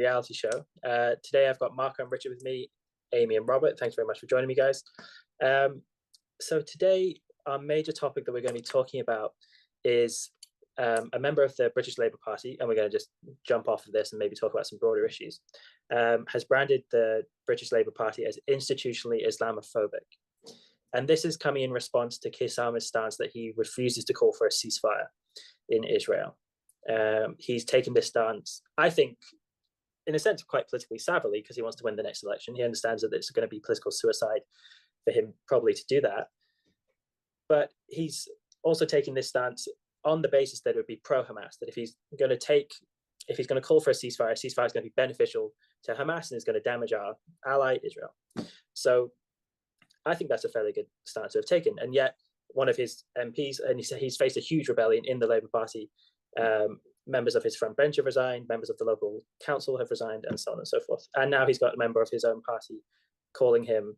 reality show. Today I've got Marco and Richard with me, Amy and Robert. Thanks very much for joining me, guys. So today our major topic that we're going to be talking about is a member of the British Labour Party, and we're going to just jump off of this and maybe talk about some broader issues, has branded the British Labour Party as institutionally Islamophobic. And this is coming in response to Keir Starmer's stance that he refuses to call for a ceasefire in Israel. He's taken this stance, I think, in a sense, quite politically savvily, because he wants to win the next election. He understands that it's going to be political suicide for him probably to do that. But he's also taking this stance on the basis that it would be pro-Hamas, that if he's going to call for a ceasefire is going to be beneficial to Hamas and is going to damage our ally, Israel. So I think that's a fairly good stance to have taken. And yet one of his MPs, and he's faced a huge rebellion in the Labour Party. Members of his front bench have resigned, members of the local council have resigned, and so on and so forth. And now he's got a member of his own party calling him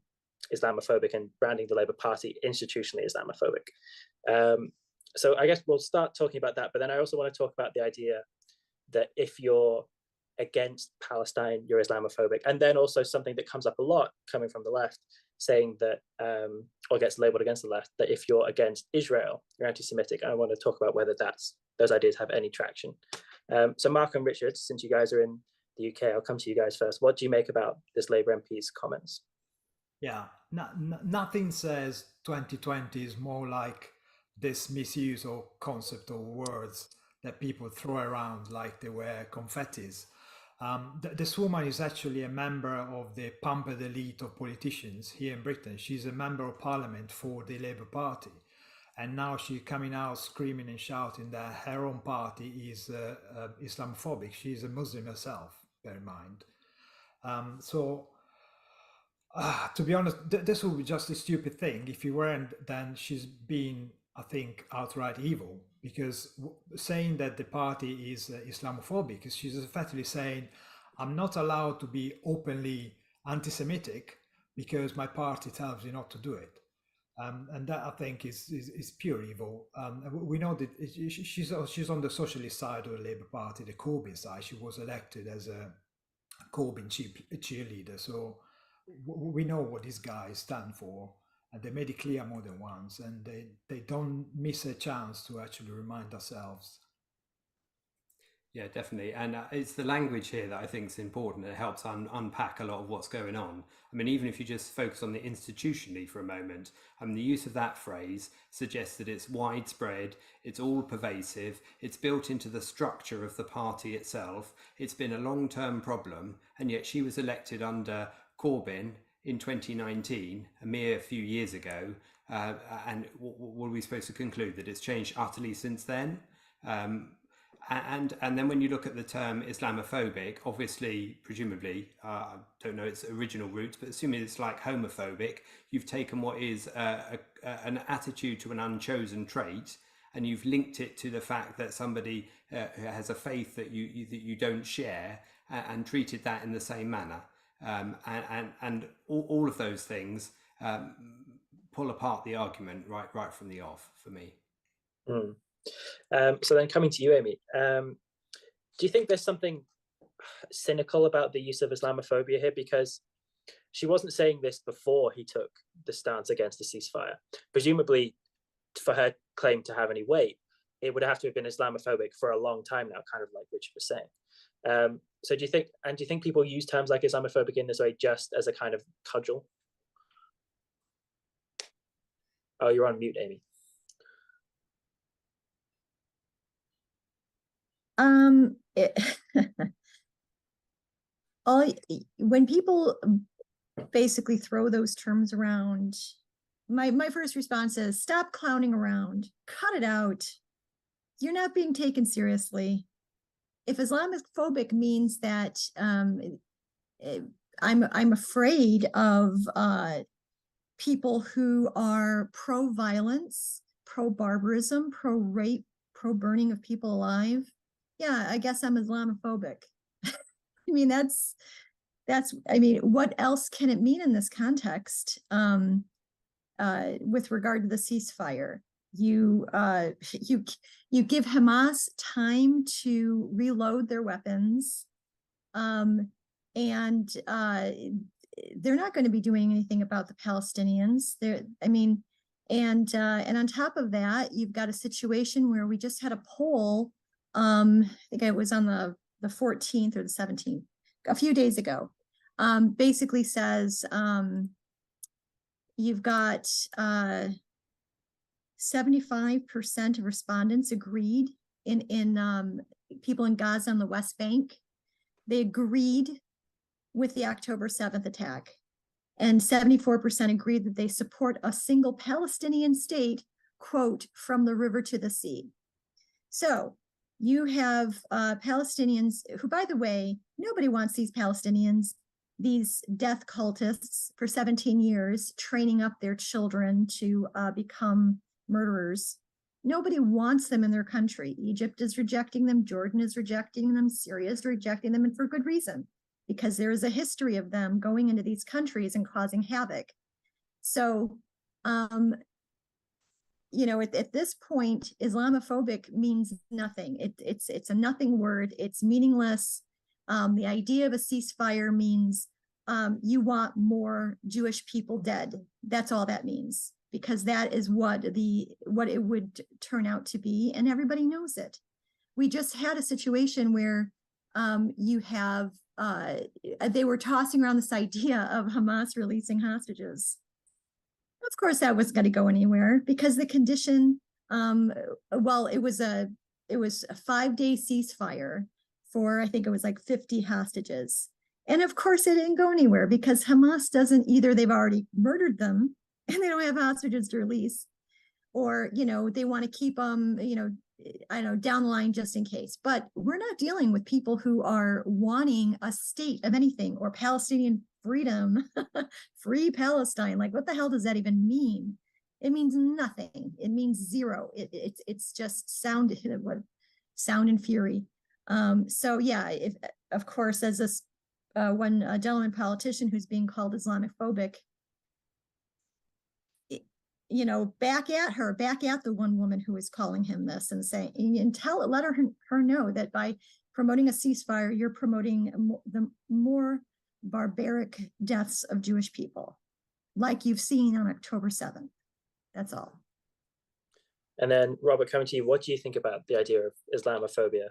Islamophobic and branding the Labour Party institutionally Islamophobic. So I guess we'll start talking about that. But then I also want to talk about the idea that if you're against Palestine, you're Islamophobic. And then also something that comes up a lot coming from the left, saying that, or gets labeled against the left, that if you're against Israel, you're anti-Semitic. I want to talk about whether those ideas have any traction. So Mark and Richard, since you guys are in the UK, I'll come to you guys first. What do you make about this Labour MP's comments? Yeah, nothing says 2020 is more like this misuse of concept or words that people throw around like they were confettis. This woman is actually a member of the pampered elite of politicians here in Britain. She's a member of parliament for the Labour Party. And now she's coming out screaming and shouting that her own party is Islamophobic. She's a Muslim herself, bear in mind. To be honest, this would be just a stupid thing. If you weren't, then she's been, I think, outright evil, because saying that the party is Islamophobic, she's effectively saying, I'm not allowed to be openly anti-Semitic because my party tells me not to do it. And that, I think, is pure evil. We know that she's on the socialist side of the Labour Party, the Corbyn side. She was elected as a Corbyn cheerleader. So we know what these guys stand for. And they made it clear more than once, and they don't miss a chance to actually remind ourselves. Yeah, definitely. And it's the language here that I think is important. It helps unpack a lot of what's going on. I mean, even if you just focus on the institutionally for a moment, the use of that phrase suggests that it's widespread, it's all pervasive, it's built into the structure of the party itself. It's been a long-term problem, and yet she was elected under Corbyn in 2019, a mere few years ago, and what are we supposed to conclude? That it's changed utterly since then? And then when you look at the term Islamophobic, obviously, presumably, I don't know its original roots, but assuming it's like homophobic, you've taken what is an attitude to an unchosen trait, and you've linked it to the fact that somebody has a faith that you don't share, and treated that in the same manner. And all of those things pull apart the argument right from the off for me. So then coming to you, Amy, do you think there's something cynical about the use of Islamophobia here? Because she wasn't saying this before he took the stance against the ceasefire. Presumably, for her claim to have any weight, it would have to have been Islamophobic for a long time now, kind of like Richard was saying. So do you think people use terms like Islamophobic in this way just as a kind of cudgel? Oh, you're on mute, Amy. When people basically throw those terms around, my first response is, stop clowning around, cut it out. You're not being taken seriously. If Islamophobic means that I'm afraid of people who are pro-violence, pro-barbarism, pro-rape, pro-burning of people alive, yeah, I guess I'm Islamophobic. I mean, I mean, what else can it mean in this context with regard to the ceasefire? You give Hamas time to reload their weapons. And they're not going to be doing anything about the Palestinians. I mean, and on top of that, you've got a situation where we just had a poll. I think it was on the 14th or the 17th, a few days ago. Basically says you've got 75% of respondents agreed in people in Gaza and the West Bank. They agreed with the October 7th attack, and 74% agreed that they support a single Palestinian state, quote, from the river to the sea. So you have Palestinians who, by the way, nobody wants these Palestinians, these death cultists for 17 years, training up their children to become murderers. Nobody wants them in their country. Egypt is rejecting them. Jordan is rejecting them. Syria is rejecting them, and for good reason, because there is a history of them going into these countries and causing havoc. So, you know, at this point, Islamophobic means nothing. It's a nothing word. It's meaningless. The idea of a ceasefire means you want more Jewish people dead. That's all that means, because that is what it would turn out to be, and everybody knows it. We just had a situation where you have they were tossing around this idea of Hamas releasing hostages. Of course, that wasn't going to go anywhere, because the condition, well, it was a 5-day ceasefire for, I think it was like 50 hostages. And of course, it didn't go anywhere, because Hamas doesn't either. They've already murdered them and they don't have hostages to release, or, you know, they want to keep them, you know, I don't know, down the line just in case. But we're not dealing with people who are wanting a state of anything, or Palestinian freedom, free Palestine. Like, what the hell does that even mean? It means nothing. It means zero. It's just sound and fury. So yeah, if, of course, as this one gentleman politician who's being called Islamophobic, you know, back at the one woman who is calling him this and saying, and let her know that by promoting a ceasefire, you're promoting the more barbaric deaths of Jewish people, like you've seen on October 7th. That's all. And then, Robert, coming to you, what do you think about the idea of Islamophobia?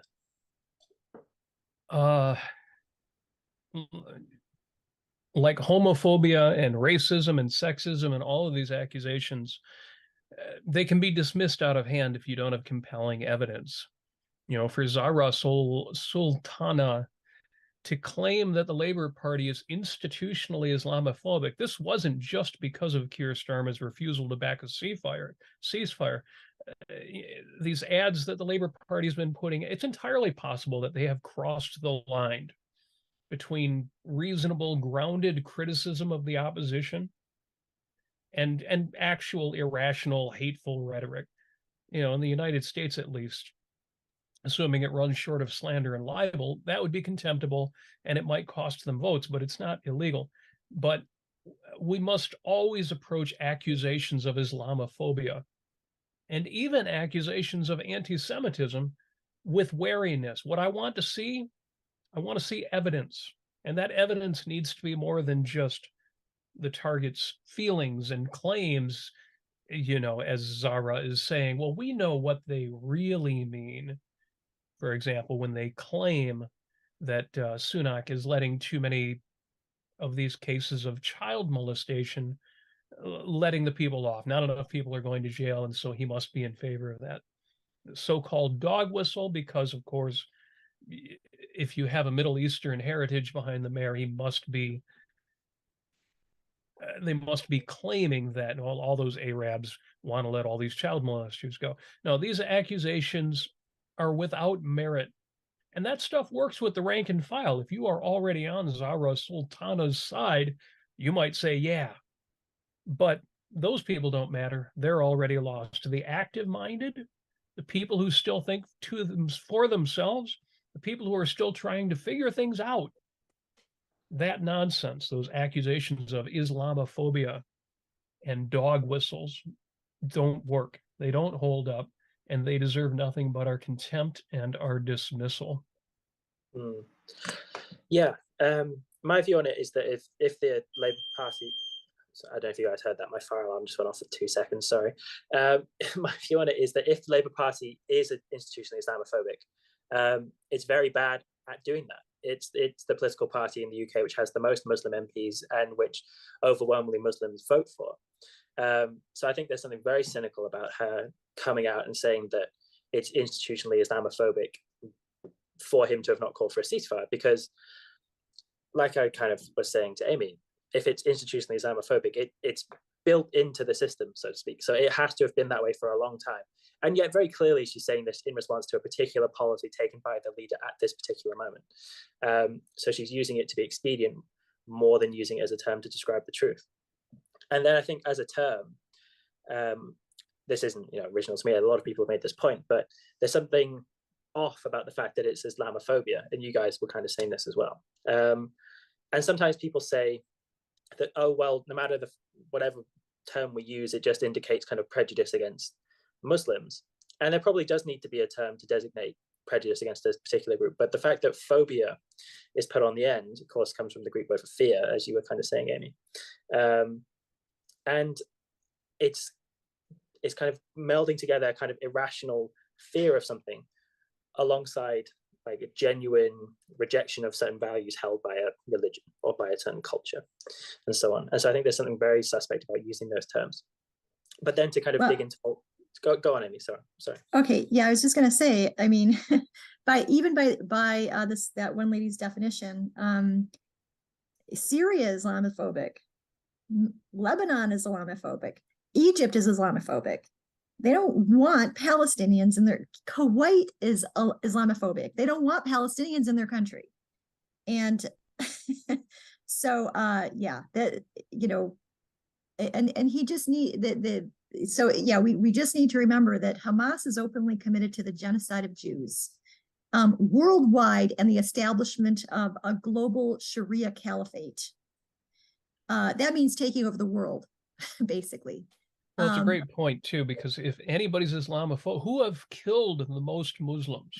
Like homophobia and racism and sexism and all of these accusations, they can be dismissed out of hand if you don't have compelling evidence. You know, for Zahra Sultana to claim that the Labour Party is institutionally Islamophobic, this wasn't just because of Keir Starmer's refusal to back a ceasefire. These ads that the Labour Party has been putting, it's entirely possible that they have crossed the line between reasonable, grounded criticism of the opposition and actual irrational, hateful rhetoric. You know, in the United States, at least, assuming it runs short of slander and libel, that would be contemptible, and it might cost them votes, but it's not illegal. But we must always approach accusations of Islamophobia and even accusations of anti-Semitism with wariness. What I want to see evidence, and that evidence needs to be more than just the target's feelings and claims. You know, as Zahra is saying, well, we know what they really mean. For example, when they claim that Sunak is letting too many of these cases of child molestation, letting the people off. Not enough people are going to jail, and so he must be in favor of that. The so-called dog whistle, because, of course, if you have a Middle Eastern heritage behind the mayor, he must be, they must be claiming that all those Arabs want to let all these child molesters go. No, these accusations are without merit. And that stuff works with the rank and file. If you are already on Zahra Sultana's side, you might say, yeah. But those people don't matter. They're already lost. The active-minded, the people who still think for themselves, the people who are still trying to figure things out, that nonsense, those accusations of Islamophobia and dog whistles don't work. They don't hold up, and they deserve nothing but our contempt and our dismissal. Yeah, my view on it is that if the Labour Party, so I don't know if you guys heard that, my fire alarm just went off for 2 seconds, sorry. My view on it is that if the Labour Party is institutionally Islamophobic, it's very bad at doing that. It's the political party in the UK which has the most Muslim MPs and which overwhelmingly Muslims vote for. So I think there's something very cynical about her coming out and saying that it's institutionally Islamophobic for him to have not called for a ceasefire, because like I kind of was saying to Amy, if it's institutionally Islamophobic, it's built into the system, so to speak. So it has to have been that way for a long time. And yet very clearly she's saying this in response to a particular policy taken by the leader at this particular moment. So she's using it to be expedient more than using it as a term to describe the truth. And then I think as a term, this isn't original to me, a lot of people have made this point, but there's something off about the fact that it's Islamophobia, and you guys were kind of saying this as well. And sometimes people say that, oh well, no matter whatever term we use, it just indicates kind of prejudice against Muslims. And there probably does need to be a term to designate prejudice against a particular group, but the fact that phobia is put on the end, of course, comes from the Greek word for fear, as you were kind of saying, Amy. And it's kind of melding together a kind of irrational fear of something alongside like a genuine rejection of certain values held by a religion or by a certain culture and so on. And so I think there's something very suspect about using those terms. But then to kind of dig into, go on, Amy, sorry. Okay, yeah, I was just going to say, I mean, by that one lady's definition, Syria is Islamophobic, Lebanon is Islamophobic, Egypt is Islamophobic. They don't want Palestinians in their, Kuwait is Islamophobic. They don't want Palestinians in their country. And so, yeah, that, and he just we just need to remember that Hamas is openly committed to the genocide of Jews worldwide and the establishment of a global Sharia caliphate. That means taking over the world, basically. Well, it's a great point, too, because if anybody's Islamophobic, who have killed the most Muslims?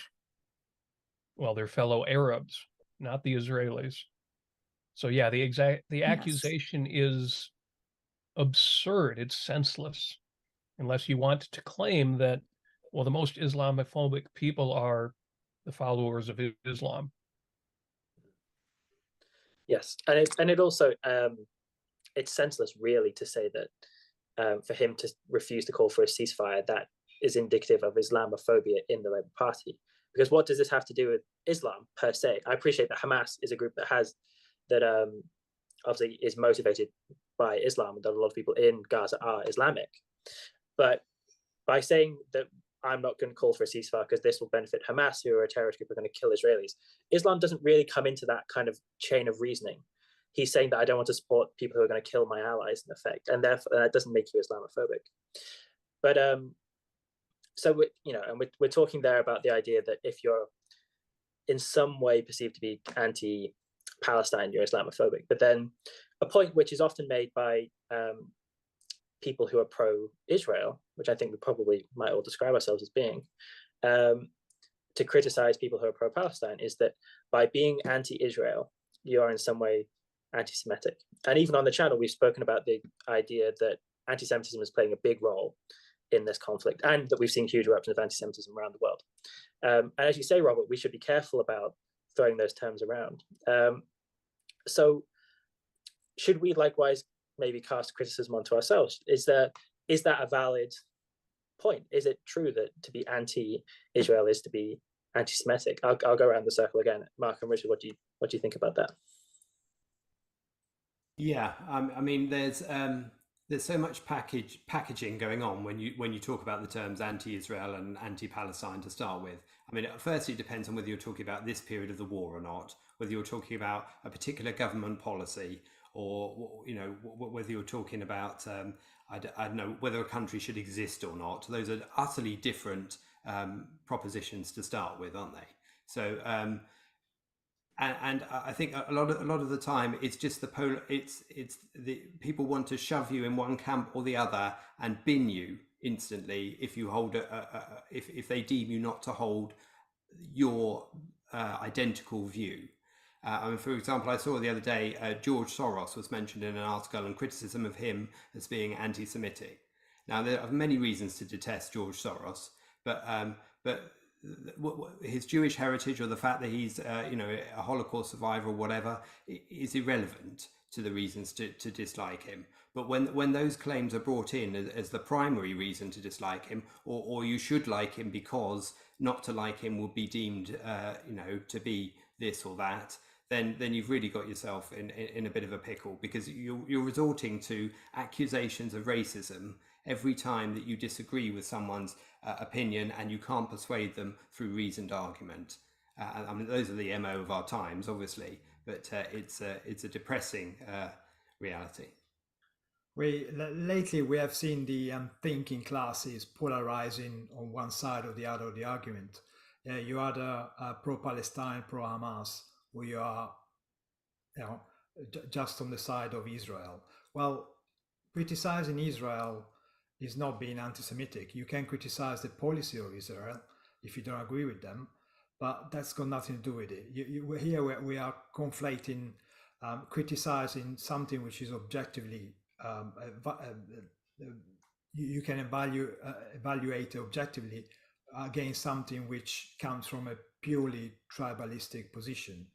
Well, their fellow Arabs, not the Israelis. So, yeah, the accusation is absurd. It's senseless, unless you want to claim that, well, the most Islamophobic people are the followers of Islam. Yes, and it also it's senseless, really, to say that for him to refuse to call for a ceasefire, that is indicative of Islamophobia in the Labour Party. Because what does this have to do with Islam per se? I appreciate that Hamas is a group that obviously is motivated by Islam, and that a lot of people in Gaza are Islamic. But by saying that I'm not going to call for a ceasefire because this will benefit Hamas, who are a terrorist group, are going to kill Israelis, Islam doesn't really come into that kind of chain of reasoning. He's saying that I don't want to support people who are going to kill my allies, in effect, and therefore that doesn't make you Islamophobic. But so we're talking there about the idea that if you're in some way perceived to be anti-Palestine, you're Islamophobic. But then a point which is often made by people who are pro-Israel, which I think we probably might all describe ourselves as being, to criticize people who are pro-Palestine, is that by being anti-Israel, you are in some way anti-Semitic. And even on the channel, we've spoken about the idea that anti-Semitism is playing a big role in this conflict, and that we've seen huge eruptions of anti-Semitism around the world. And as you say, Robert, we should be careful about throwing those terms around. So should we likewise maybe cast criticism onto ourselves? Is that a valid point? Is it true that to be anti-Israel is to be anti-Semitic? I'll go around the circle again. Mark and Richard, what do you think about that? Yeah, I mean, there's so much packaging going on when you talk about the terms anti-Israel and anti-Palestine to start with. I mean, firstly, it depends on whether you're talking about this period of the war or not, whether you're talking about a particular government policy, or whether you're talking about I don't know, whether a country should exist or not. Those are utterly different propositions to start with, aren't they? So and I think a lot of the time it's just it's the people want to shove you in one camp or the other and bin you instantly if you hold if they deem you not to hold your identical view. I mean, for example, I saw the other day George Soros was mentioned in an article and criticism of him as being anti-Semitic. Now, there are many reasons to detest George Soros, but his Jewish heritage or the fact that he's a Holocaust survivor or whatever is irrelevant to the reasons to dislike him. But when those claims are brought in as the primary reason to dislike him, or you should like him because not to like him would be deemed to be this or that, then you've really got yourself in a bit of a pickle, because you're resorting to accusations of racism every time that you disagree with someone's opinion and you can't persuade them through reasoned argument. I mean, those are the MO of our times, obviously, but it's a depressing reality. Lately we have seen the thinking classes polarizing on one side or the other of the argument. You had a pro-Palestine, pro-Hamas, where you are, just on the side of Israel. Well, criticizing Israel is not being anti-Semitic. You can criticize the policy of Israel if you don't agree with them, but that's got nothing to do with it. Here we are conflating criticizing something which is objectively you can evaluate objectively against something which comes from a purely tribalistic position.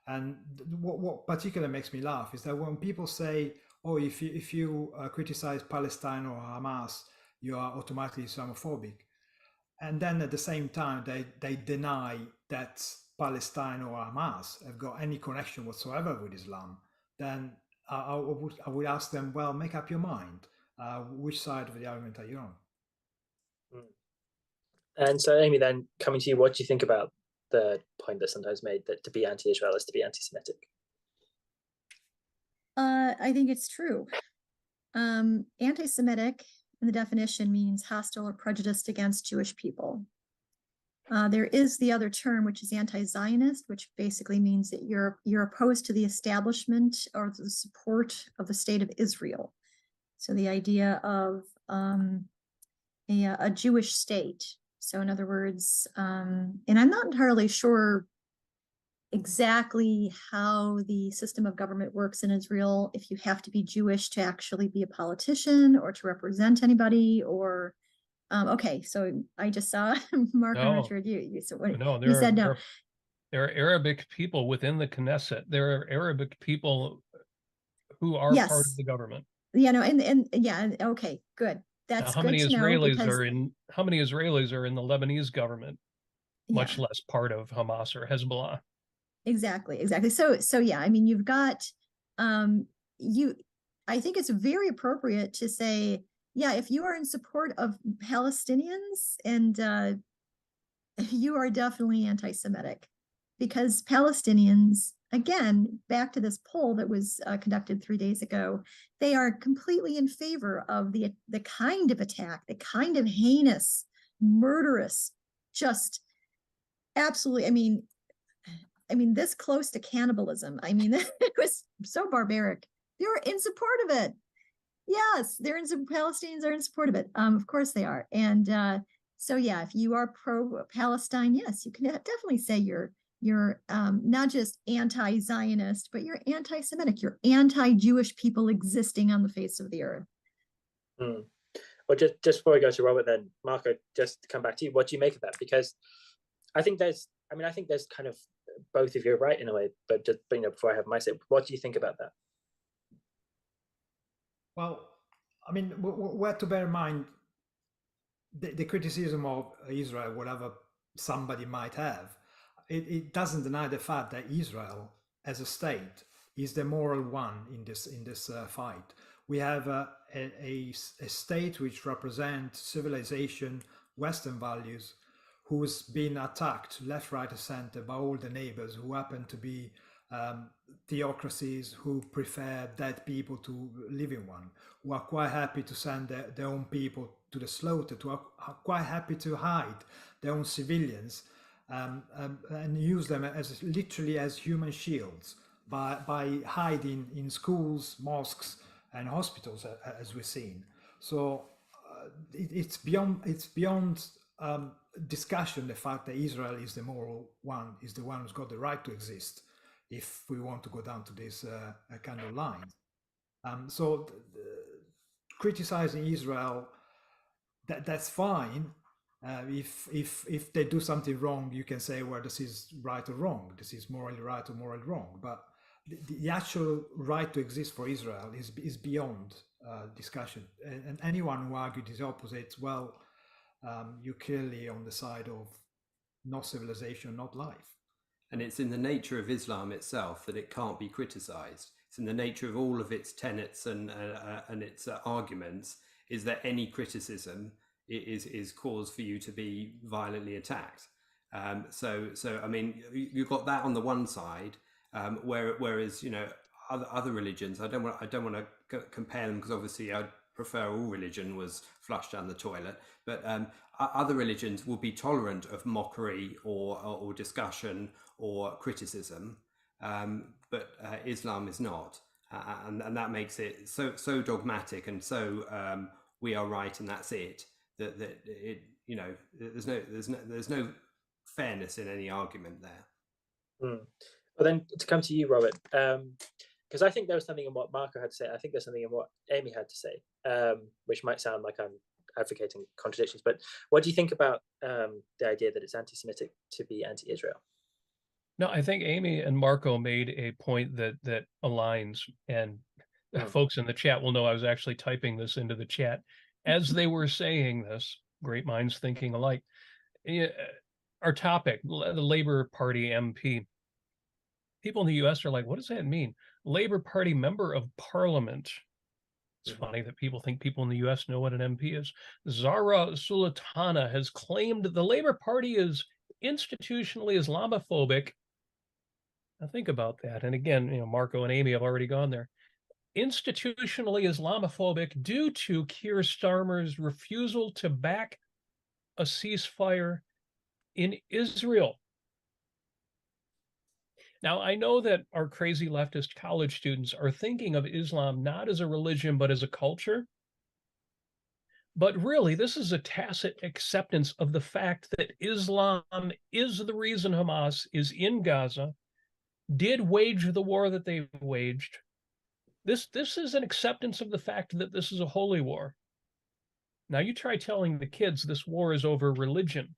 And what particularly makes me laugh is that when people say, oh, if you criticize Palestine or Hamas, you are automatically Islamophobic, and then at the same time they deny that Palestine or Hamas have got any connection whatsoever with Islam, then I would ask them, well, make up your mind. Which side of the argument are you on? And so, Amy, then coming to you, what do you think about the point that's sometimes made that to be anti-Israel is to be anti-Semitic? I think it's true. Anti-Semitic in the definition means hostile or prejudiced against Jewish people. There is the other term, which is anti-Zionist, which basically means that you're opposed to the establishment or the support of the state of Israel. So the idea of a Jewish state. So in other words, and I'm not entirely sure exactly how the system of government works in Israel, if you have to be Jewish to actually be a politician or to represent anybody, or okay, so I just saw Mark and Richard. You said no. There are Arabic people within the Knesset. There are Arabic people who are part of the government. Yeah, no, and yeah, okay, good. That's now, good to know. How many Israelis are in the Lebanese government, much less part of Hamas or Hezbollah? Exactly. So yeah, I mean, you've got I think it's very appropriate to say, yeah, if you are in support of Palestinians, and you are definitely anti-Semitic, because Palestinians, again, back to this poll that was conducted 3 days ago, they are completely in favor of the kind of attack, the kind of heinous, murderous, just absolutely, I mean, this close to cannibalism. I mean, it was so barbaric. They were in support of it. Yes, Palestinians are in support of it. Of course they are. And so, yeah, if you are pro-Palestine, yes, you can definitely say you're not just anti-Zionist, but you're anti-Semitic. You're anti-Jewish people existing on the face of the earth. Well, just before we go to Robert, then Marco, just to come back to you, what do you make of that? Because I think there's kind of both of you are right in a way, but just before I have my say, what do you think about that? Well, I mean, we have to bear in mind the criticism of Israel, whatever somebody might have, it doesn't deny the fact that Israel as a state is the moral one in this fight. We have a state which represents civilization, Western values, who's been attacked left, right, and center by all the neighbors who happen to be theocracies who prefer dead people to living one, who are quite happy to send their own people to the slaughter, are quite happy to hide their own civilians and use them as literally as human shields by hiding in schools, mosques, and hospitals, as we've seen. So it's beyond discussion the fact that Israel is the moral one, is the one who's got the right to exist if we want to go down to this kind of line. So criticizing Israel, that's fine. If they do something wrong, you can say, well, this is right or wrong. This is morally right or morally wrong. But the actual right to exist for Israel is beyond discussion. And anyone who argued the opposite, well, you're clearly on the side of not civilization, not life. And it's in the nature of Islam itself that it can't be criticized. It's in the nature of all of its tenets and its arguments is that any criticism is cause for you to be violently attacked. So I mean, you've got that on the one side, whereas other religions, I don't want to compare them, because obviously I'd prefer all religion was flushed down the toilet, but other religions will be tolerant of mockery or discussion or criticism, but Islam is not, and that makes it so dogmatic and so we are right and that's it. That it there's no fairness in any argument there. Well, then to come to you, Robert, because I think there was something in what Marco had to say. I think there's something in what Amy had to say, which might sound like I'm advocating contradictions. But what do you think about the idea that it's anti-Semitic to be anti-Israel? No, I think Amy and Marco made a point that aligns, and folks in the chat will know I was actually typing this into the chat as they were saying this. Great minds thinking alike. Our topic, the Labor Party MP. People in the U.S. are like, what does that mean? Labor Party member of parliament. It's funny that people think people in the U.S. know what an MP is. Zara Sultana has claimed the Labor Party is institutionally Islamophobic. Now think about that. And again, Marco and Amy have already gone there. Institutionally Islamophobic due to Keir Starmer's refusal to back a ceasefire in Israel. Now, I know that our crazy leftist college students are thinking of Islam not as a religion, but as a culture. But really, this is a tacit acceptance of the fact that Islam is the reason Hamas is in Gaza, did wage the war that they waged. This is an acceptance of the fact that this is a holy war. Now, you try telling the kids this war is over religion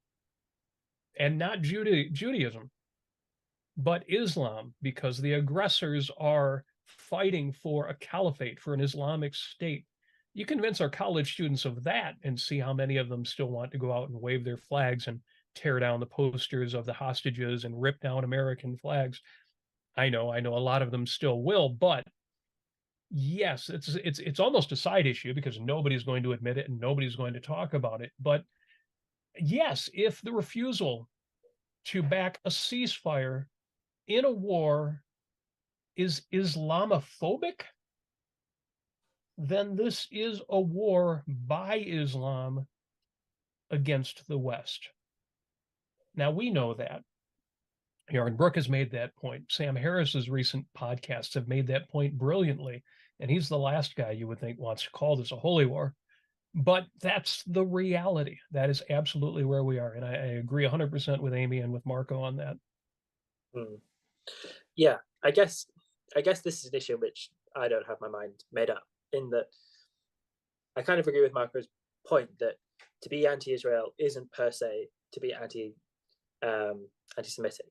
and not Judaism, but Islam, because the aggressors are fighting for a caliphate, for an Islamic state. You convince our college students of that and see how many of them still want to go out and wave their flags and tear down the posters of the hostages and rip down American flags. I know a lot of them still will, but yes, it's almost a side issue because nobody's going to admit it and nobody's going to talk about it. But yes, if the refusal to back a ceasefire in a war is Islamophobic, then this is a war by Islam against the West. Now, we know that. Aaron Brooke has made that point. Sam Harris's recent podcasts have made that point brilliantly. And he's the last guy you would think wants to call this a holy war. But that's the reality. That is absolutely where we are. And I agree 100% with Amy and with Marco on that. Yeah, I guess this is an issue in which I don't have my mind made up, in that I kind of agree with Marco's point that to be anti-Israel isn't per se to be anti-Semitic.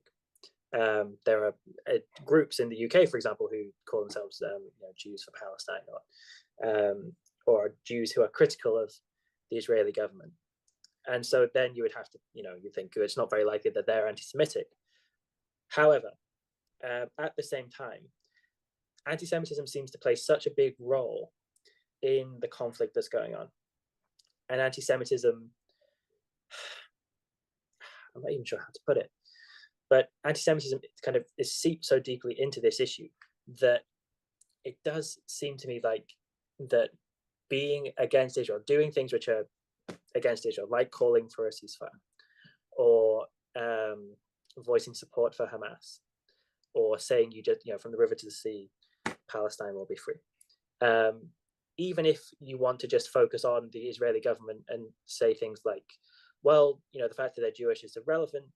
There are groups in the UK, for example, who call themselves Jews for Palestine, or Jews who are critical of the Israeli government. And so then you would have to, you think it's not very likely that they're anti-Semitic. However, at the same time, anti-Semitism seems to play such a big role in the conflict that's going on. And anti-Semitism, I'm not even sure how to put it, but anti-Semitism kind of is seeped so deeply into this issue that it does seem to me like that being against Israel, doing things which are against Israel, like calling for a ceasefire, or voicing support for Hamas, or saying from the river to the sea, Palestine will be free. Even if you want to just focus on the Israeli government and say things like, well, the fact that they're Jewish is irrelevant,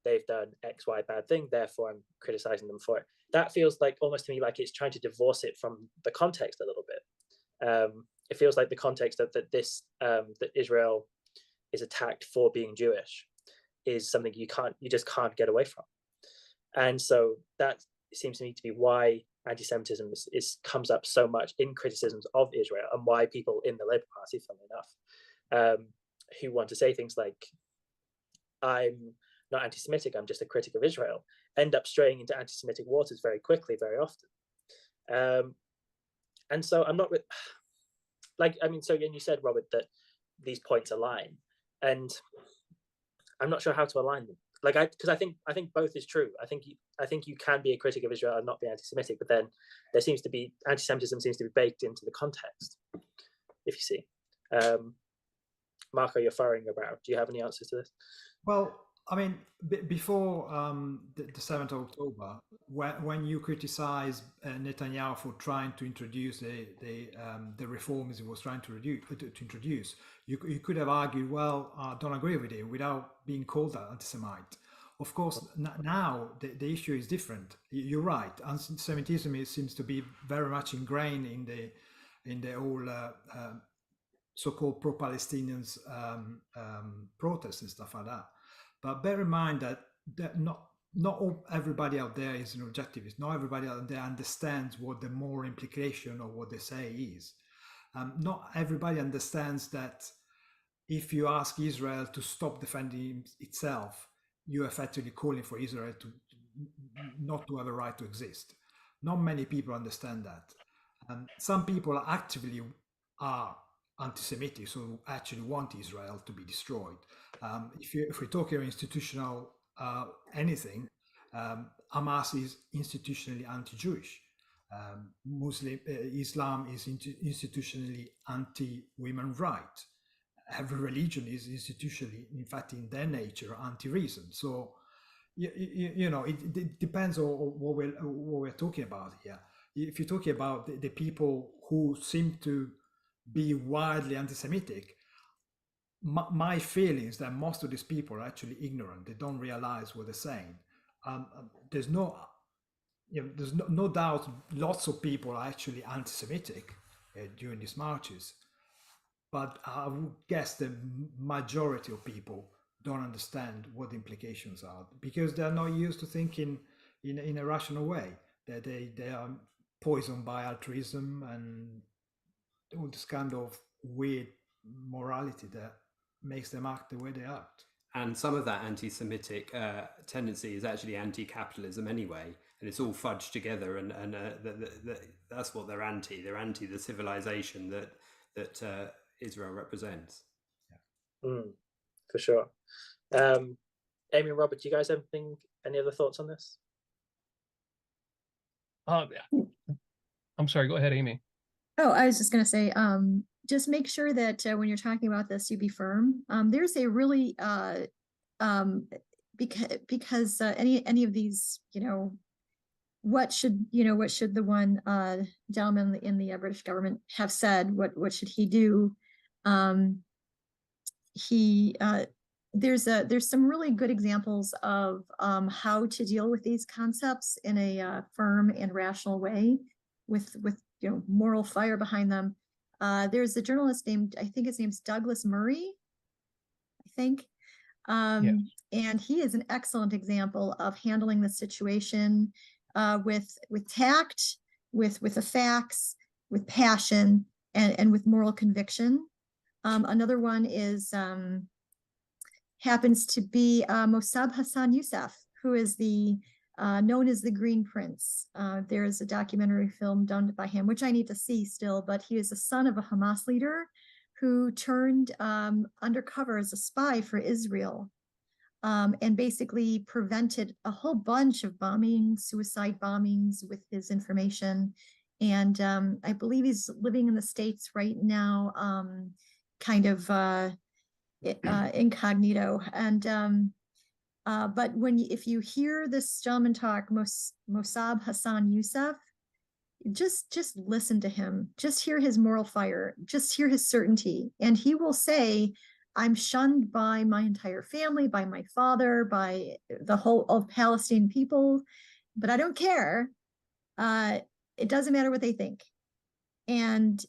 they've done X, Y bad thing, therefore I'm criticizing them for it. that feels like almost to me like it's trying to divorce it from the context a little bit. It feels like the context of that Israel is attacked for being Jewish is something you just can't get away from. And so that seems to me to be why anti-Semitism comes up so much in criticisms of Israel, and why people in the Labour Party, funnily enough, who want to say things like, I'm not anti-Semitic, I'm just a critic of Israel, end up straying into anti-Semitic waters very quickly, very often. And so I'm not like, I mean, so and you said, Robert, that these points align, and I'm not sure how to align them. Like, because I think both is true. I think you can be a critic of Israel and not be anti-Semitic, but then there seems to be anti-Semitism seems to be baked into the context. If you see, Marco, you're furrowing about. Do you have any answers to this? Well, I mean, before the 7th of October, when you criticize Netanyahu for trying to introduce the reforms he was trying to introduce, you could have argued, well, I don't agree with it, without being called anti-Semite. Of course, now the issue is different. You're right. Anti-Semitism seems to be very much ingrained in the whole so-called pro-Palestinians protests and stuff like that. But bear in mind that not everybody out there is an objectivist. Not everybody out there understands what the moral implication of what they say is. Not everybody understands that if you ask Israel to stop defending itself, you're effectively calling for Israel to not to have a right to exist. Not many people understand that. Some people actively are anti-Semitic, so actually want Israel to be destroyed. If we talk here institutional anything, Hamas is institutionally anti-Jewish. Islam is institutionally anti-women rights. Every religion is institutionally, in fact, in their nature, anti-reason. So, you know, it depends on what we're talking about here. If you're talking about the people who seem to be widely anti-Semitic, my feeling is that most of these people are actually ignorant. They don't realize what they're saying. There's no doubt lots of people are actually anti-Semitic during these marches, but I would guess the majority of people don't understand what the implications are, because they're not used to thinking in a rational way. That they are poisoned by altruism and all this kind of weird morality that makes them act the way they act. And some of that anti-Semitic tendency is actually anti-capitalism anyway, and it's all fudged together. And that's what they're anti. They're anti the civilization that Israel represents. Yeah. For sure. Amy and Robert, do you guys have any other thoughts on this? I'm sorry. Go ahead, Amy. Oh, I was just going to say, just make sure that when you're talking about this, you be firm. There's a really because any of these, you know, what should the one gentleman in the British government have said? What should he do? There's some really good examples of how to deal with these concepts in a firm and rational way, with moral fire behind them. There's a journalist named, I think his name's Douglas Murray, I think. Yes. And he is an excellent example of handling the situation with tact, with the facts, with passion, and with moral conviction. Another one is happens to be Mossab Hassan Youssef, who is known as the Green Prince. There is a documentary film done by him, which I need to see still, but he is the son of a Hamas leader who turned undercover as a spy for Israel, and basically prevented a whole bunch of suicide bombings with his information. And I believe he's living in the States right now, kind of incognito. And but if you hear this gentleman talk, Mossab Hassan Youssef, just listen to him. Just hear his moral fire. Just hear his certainty. And he will say, I'm shunned by my entire family, by my father, by the whole of Palestinian people, but I don't care. it doesn't matter what they think. And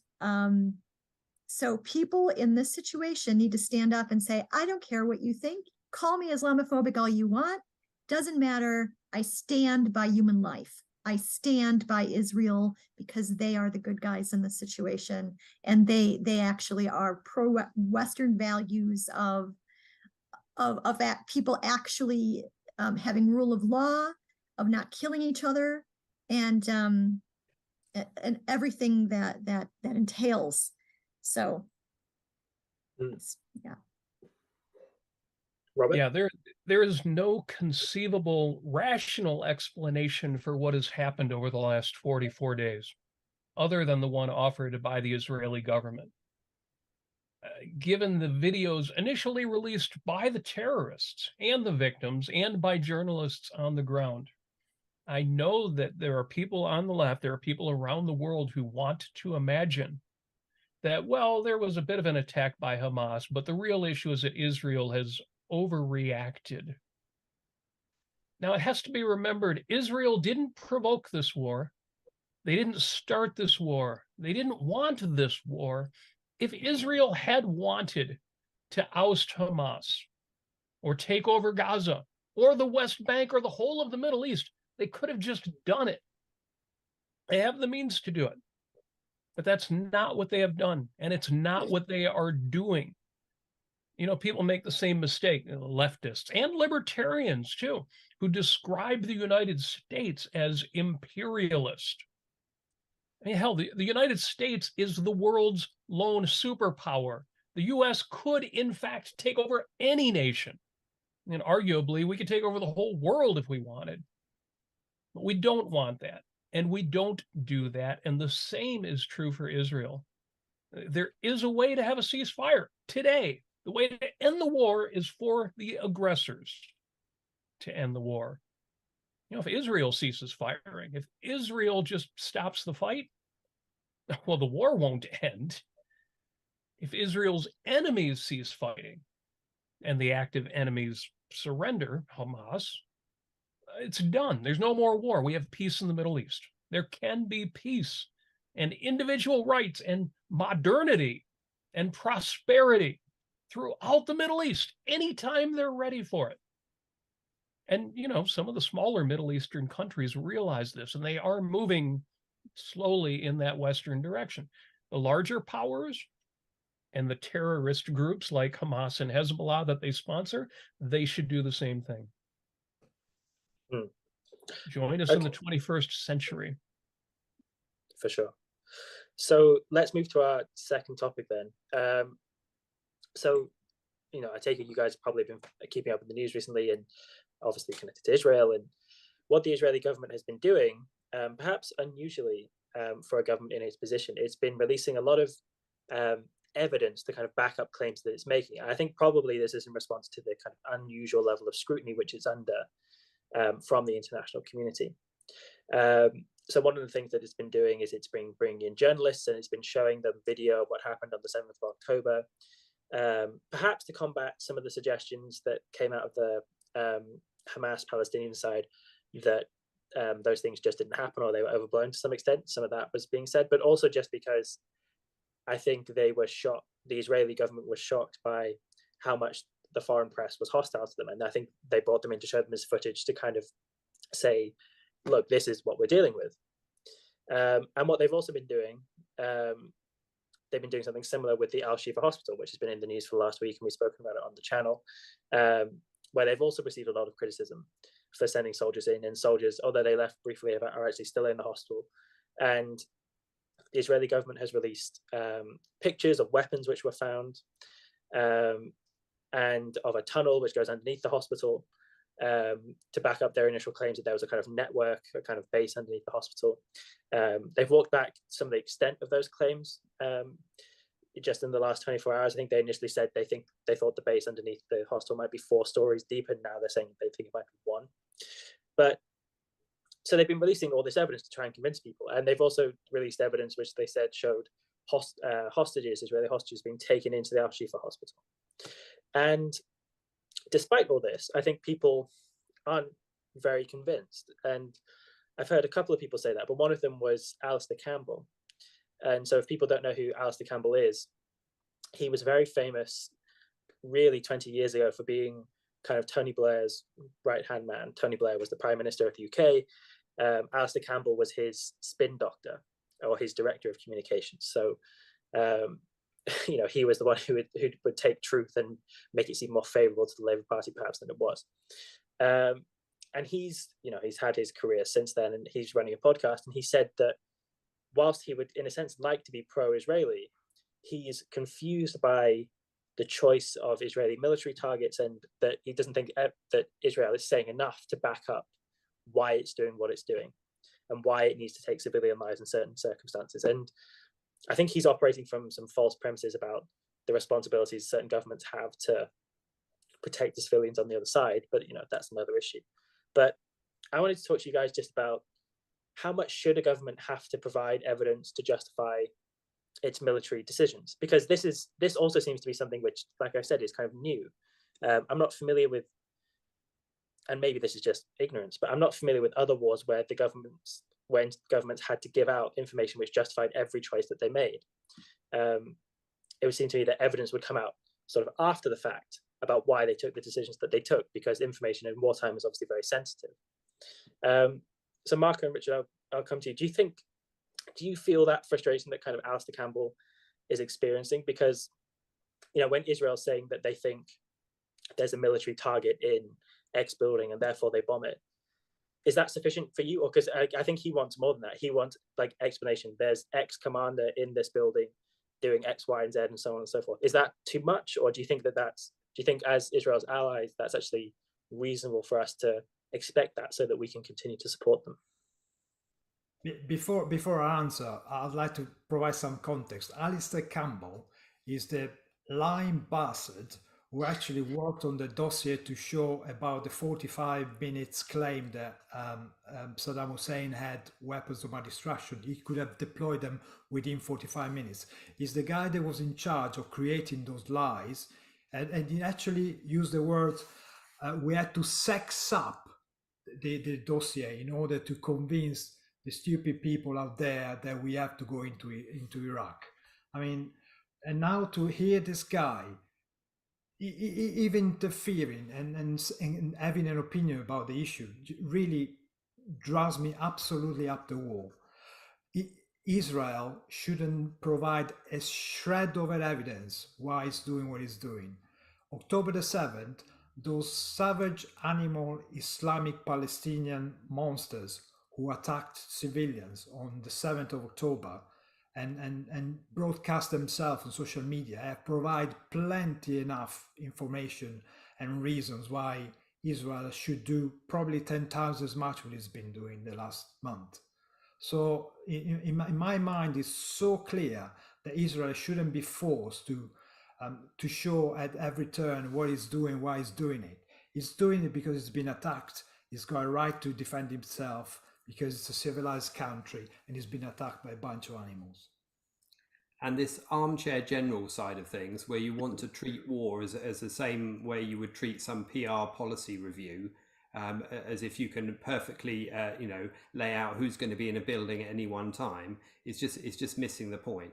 so people in this situation need to stand up and say, I don't care what you think. Call me Islamophobic all you want. Doesn't matter. I stand by human life. I stand by Israel because they are the good guys in this situation. And they actually are pro-Western values of that people actually having rule of law, of not killing each other, and everything that entails. So, yeah. Robert? Yeah, there is no conceivable rational explanation for what has happened over the last 44 days, other than the one offered by the Israeli government. Given the videos initially released by the terrorists and the victims and by journalists on the ground, I know that there are people on the left, there are people around the world who want to imagine that, well, there was a bit of an attack by Hamas, but the real issue is that Israel has overreacted. Now, it has to be remembered, Israel didn't provoke this war. They didn't start this war. They didn't want this war. If Israel had wanted to oust Hamas or take over Gaza or the West Bank or the whole of the Middle East, they could have just done it. They have the means to do it. But that's not what they have done, and it's not what they are doing. You know, people make the same mistake, leftists and libertarians too, who describe the United States as imperialist. I mean, hell, the United States is the world's lone superpower. The US could, in fact, take over any nation. And arguably, we could take over the whole world if we wanted. But we don't want that. And we don't do that. And the same is true for Israel. There is a way to have a ceasefire today. The way to end the war is for the aggressors to end the war. You know, if Israel ceases firing, if Israel just stops the fight, well, the war won't end. If Israel's enemies cease fighting and the active enemies surrender, Hamas, it's done. There's no more war. We have peace in the Middle East. There can be peace and individual rights and modernity and prosperity throughout the Middle East anytime they're ready for it. And, you know, some of the smaller Middle Eastern countries realize this, and they are moving slowly in that Western direction. The larger powers and the terrorist groups like Hamas and Hezbollah that they sponsor, they should do the same thing. Join us in the 21st century. For sure. So let's move to our second topic then. So, you know, I take it you guys have probably been keeping up with the news recently and obviously connected to Israel and what the Israeli government has been doing, perhaps unusually for a government in its position. It's been releasing a lot of evidence to kind of back up claims that it's making. And I think probably this is in response to the kind of unusual level of scrutiny which it's under from the international community. So one of the things that it's been doing is it's been bringing in journalists and it's been showing them video of what happened on the 7th of October, perhaps to combat some of the suggestions that came out of the Hamas Palestinian side that those things just didn't happen or they were overblown to some extent. Some of that was being said, but also just because I think they were shocked, the Israeli government was shocked by how much the foreign press was hostile to them. And I think they brought them in to show them this footage to kind of say, look, this is what we're dealing with. And what they've also been doing, they've been doing something similar with the Al-shifa hospital, which has been in the news for the last week, and we've spoken about it on the channel, where they've also received a lot of criticism for sending soldiers in, and soldiers, although they left briefly, are actually still in the hospital. And the Israeli government has released pictures of weapons which were found, and of a tunnel which goes underneath the hospital, to back up their initial claims that there was a kind of network, a kind of base underneath the hospital. They've walked back some of the extent of those claims just in the last 24 hours. I think they initially said they thought the base underneath the hospital might be 4 stories deep, and now they're saying they think it might be 1. But so they've been releasing all this evidence to try and convince people, and they've also released evidence which they said showed hostages, Israeli hostages, being taken into the Al-shifa hospital. And despite all this, I think people aren't very convinced. And I've heard a couple of people say that, but one of them was Alistair Campbell. And so if people don't know who Alistair Campbell is, he was very famous really 20 years ago for being kind of Tony Blair's right-hand man. Tony Blair was the Prime Minister of the UK. Alistair Campbell was his spin doctor, or his director of communications. So, you know, he was the one who would take truth and make it seem more favourable to the Labour Party perhaps than it was. And he's had his career since then, and he's running a podcast, and he said that whilst he would, in a sense, like to be pro-Israeli, he's confused by the choice of Israeli military targets, and that he doesn't think that Israel is saying enough to back up why it's doing what it's doing and why it needs to take civilian lives in certain circumstances. And I think he's operating from some false premises about the responsibilities certain governments have to protect the civilians on the other side, but, you know, that's another issue. But I wanted to talk to you guys just about how much should a government have to provide evidence to justify its military decisions? Because this also seems to be something which, like I said, is kind of new. I'm not familiar with, and maybe this is just ignorance, but I'm not familiar with other wars where when governments had to give out information which justified every choice that they made. It would seem to me that evidence would come out sort of after the fact about why they took the decisions that they took, because information in wartime is obviously very sensitive. So Marco and Richard, I'll come to you. Do you feel that frustration that kind of Alistair Campbell is experiencing? Because, you know, when Israel's saying that they think there's a military target in X building and therefore they bomb it, is that sufficient for you? Or because I think he wants more than that. He wants like explanation. There's X commander in this building doing X, Y, and Z and so on and so forth. Is that too much? Or do you think do you think as Israel's allies, that's actually reasonable for us to expect that so that we can continue to support them? Before I answer, I'd like to provide some context. Alistair Campbell is the line bastard who actually worked on the dossier to show about the 45 minutes claim that Saddam Hussein had weapons of mass destruction. He could have deployed them within 45 minutes. He's the guy that was in charge of creating those lies, and he actually used the words, we had to sex up the dossier in order to convince the stupid people out there that we have to go into Iraq. I mean, and now to hear this guy even interfering and having an opinion about the issue really drives me absolutely up the wall. Israel shouldn't provide a shred of evidence why it's doing what it's doing. October the 7th, those savage animal Islamic Palestinian monsters who attacked civilians on the 7th of October and broadcast themselves on social media provide plenty enough information and reasons why Israel should do probably 10 times as much what it's been doing the last month. So in my mind, it's so clear that Israel shouldn't be forced to show at every turn what it's doing, why it's doing it. It's doing it because it's been attacked. It's got a right to defend itself because it's a civilized country and it's been attacked by a bunch of animals. And this armchair general side of things, where you want to treat war as the same way you would treat some PR policy review, as if you can perfectly, lay out who's going to be in a building at any one time, is just missing the point.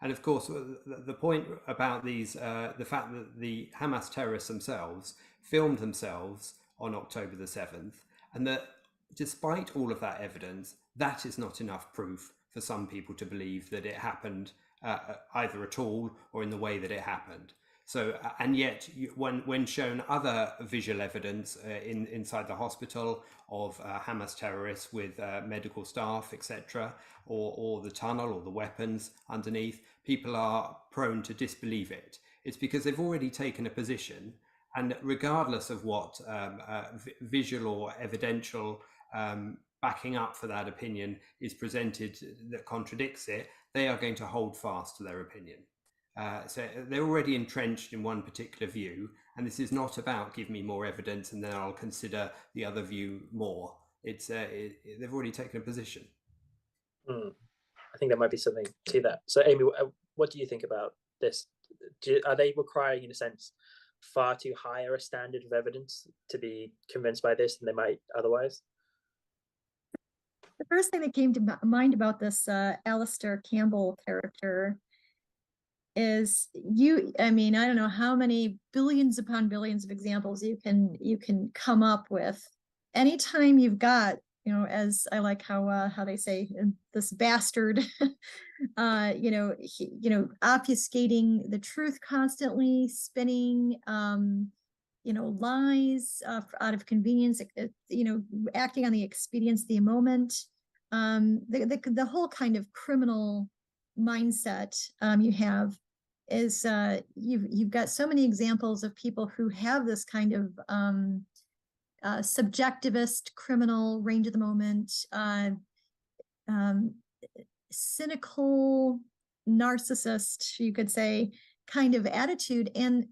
And of course, the point about these, the fact that the Hamas terrorists themselves filmed themselves on October the 7th, and that despite all of that evidence, that is not enough proof for some people to believe that it happened either at all or in the way that it happened. So, and yet, when shown other visual evidence inside the hospital of Hamas terrorists with medical staff, etc., or the tunnel or the weapons underneath, people are prone to disbelieve it. It's because they've already taken a position, and regardless of what visual or evidential backing up for that opinion is presented that contradicts it, they are going to hold fast to their opinion. So they're already entrenched in one particular view, and this is not about give me more evidence and then I'll consider the other view more. They've already taken a position. I think there might be something to that. So Amy, what do you think about this? Are they requiring, in a sense, far too high a standard of evidence to be convinced by this than they might otherwise? The first thing that came to mind about this Alistair Campbell character is I mean, I don't know how many billions upon billions of examples you can come up with. Anytime you've got, as I like how they say, this bastard, obfuscating the truth constantly, spinning, lies out of convenience, acting on the expediency of the moment, the whole kind of criminal mindset you have is you've got so many examples of people who have this kind of subjectivist, criminal, range of the moment, cynical, narcissist, you could say, kind of attitude. And,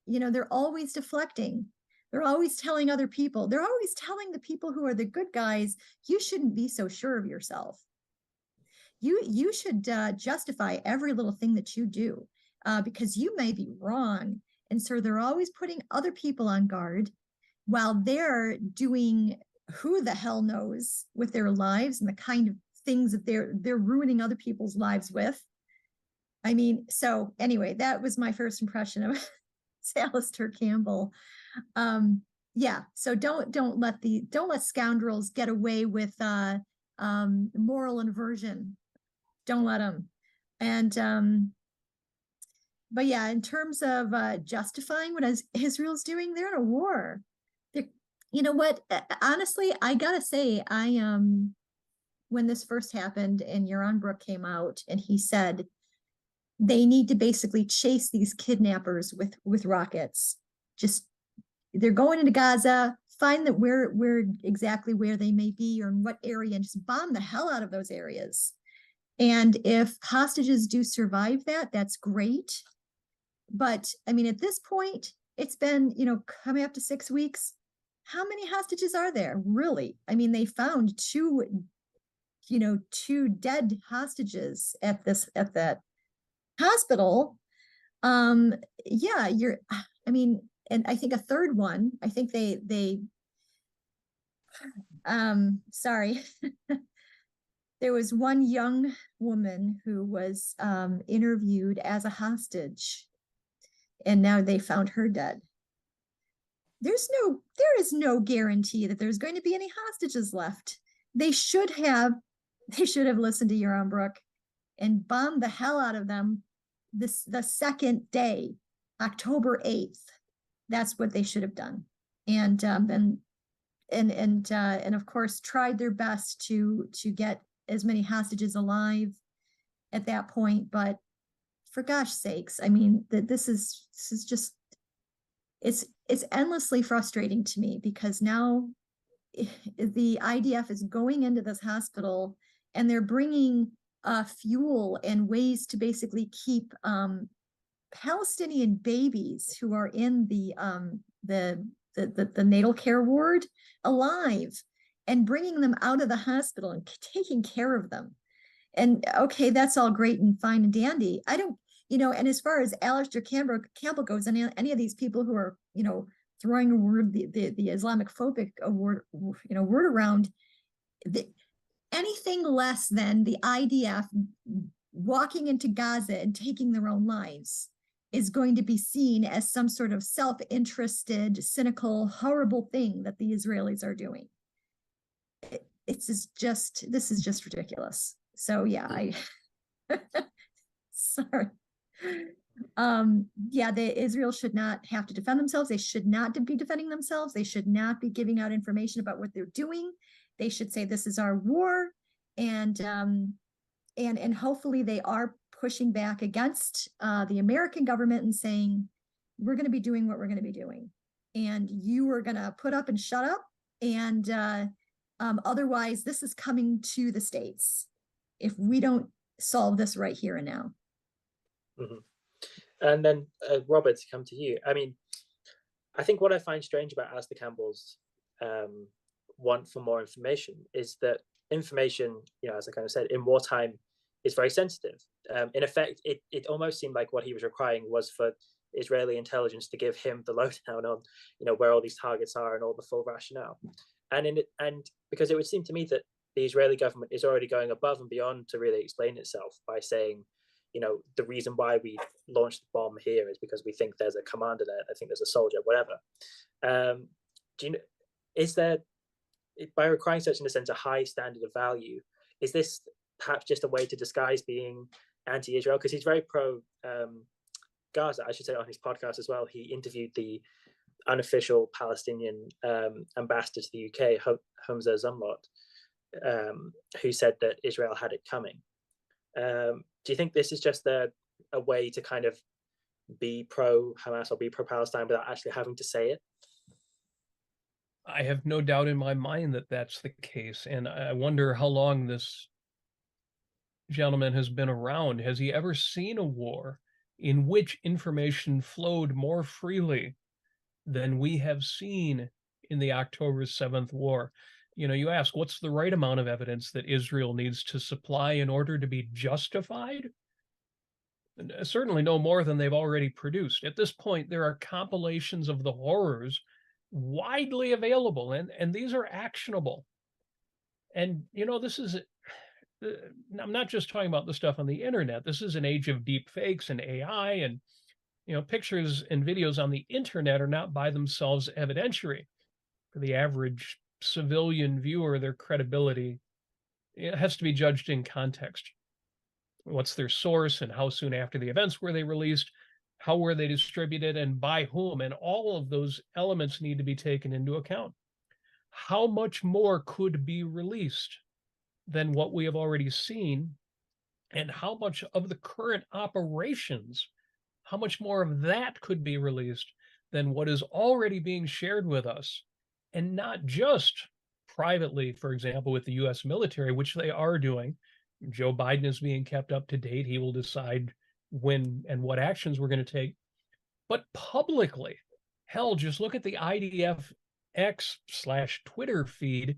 they're always deflecting. They're always telling other people. They're always telling the people who are the good guys, you shouldn't be so sure of yourself. You should justify every little thing that you do because you may be wrong. And so they're always putting other people on guard while they're doing who the hell knows with their lives and the kind of things that they're ruining other people's lives with. I mean, so anyway, that was my first impression of Alistair Campbell. Yeah, so don't let scoundrels get away with moral inversion. Don't let them. And but yeah, in terms of justifying what Israel's doing, they're in a war. You know what? Honestly, I gotta say, when this first happened and Yaron Brook came out and he said they need to basically chase these kidnappers with rockets. Just they're going into Gaza, find that where exactly where they may be or in what area, and just bomb the hell out of those areas. And if hostages do survive that, that's great. But I mean, at this point, it's been, coming up to 6 weeks. How many hostages are there, really? I mean, they found two dead hostages at that hospital. Yeah, and I think a third one, I think they sorry. There was one young woman who was interviewed as a hostage, and now they found her dead. There is no guarantee that there's going to be any hostages left. They should have listened to Yaron Brook and bombed the hell out of them the second day, October 8th. That's what they should have done. And of course tried their best to get as many hostages alive at that point. But for gosh sakes, I mean, this is just, it's endlessly frustrating to me because now the IDF is going into this hospital and they're bringing fuel and ways to basically keep Palestinian babies who are in the natal care ward alive and bringing them out of the hospital and taking care of them. And okay, that's all great and fine and dandy. I don't, and as far as Alistair Campbell goes, and any of these people who are, throwing a word, the Islamophobic word around, anything less than the IDF walking into Gaza and taking their own lives is going to be seen as some sort of self-interested, cynical, horrible thing that the Israelis are doing. This is just ridiculous. So yeah, sorry. Yeah, Israel should not have to defend themselves. They should not be defending themselves. They should not be giving out information about what they're doing. They should say this is our war, and hopefully they are pushing back against the American government and saying we're going to be doing what we're going to be doing, and you are going to put up and shut up, and otherwise this is coming to the States if we don't solve this right here and now. Mm-hmm. And then Robert, to come to you. I mean, I think what I find strange about Alistair Campbell's want for more information is that information, as I kind of said, in wartime is very sensitive. In effect, it almost seemed like what he was requiring was for Israeli intelligence to give him the lowdown on, where all these targets are and all the full rationale. And because it would seem to me that the Israeli government is already going above and beyond to really explain itself by saying, you know, the reason why we launched the bomb here is because we think there's a commander there, I think there's a soldier, whatever. Do you know, is there, by requiring such, in a sense, a high standard of value, is this perhaps just a way to disguise being anti-Israel? Because he's very pro Gaza, I should say, on his podcast as well. He interviewed the unofficial Palestinian ambassador to the UK, Hamza Zumlot, who said that Israel had it coming. Do you think this is just a way to kind of be pro-Hamas or be pro-Palestine without actually having to say it? I have no doubt in my mind that that's the case. And I wonder how long this gentleman has been around. Has he ever seen a war in which information flowed more freely than we have seen in the October 7th war? You know, you ask, what's the right amount of evidence that Israel needs to supply in order to be justified? Certainly no more than they've already produced. At this point, there are compilations of the horrors widely available, and these are actionable. And, you know, this is, I'm not just talking about the stuff on the internet. This is an age of deep fakes and AI, and, you know, pictures and videos on the internet are not by themselves evidentiary. For the average civilian viewer, their credibility, it has to be judged in context. What's their source, and how soon after the events were they released? How were they distributed, and by whom? And all of those elements need to be taken into account. How much more could be released than what we have already seen? And how much of the current operations, how much more of that could be released than what is already being shared with us? And not just privately, for example, with the US military, which they are doing. Joe Biden is being kept up to date. He will decide when and what actions we're going to take. But publicly, hell, just look at the IDF X/Twitter feed,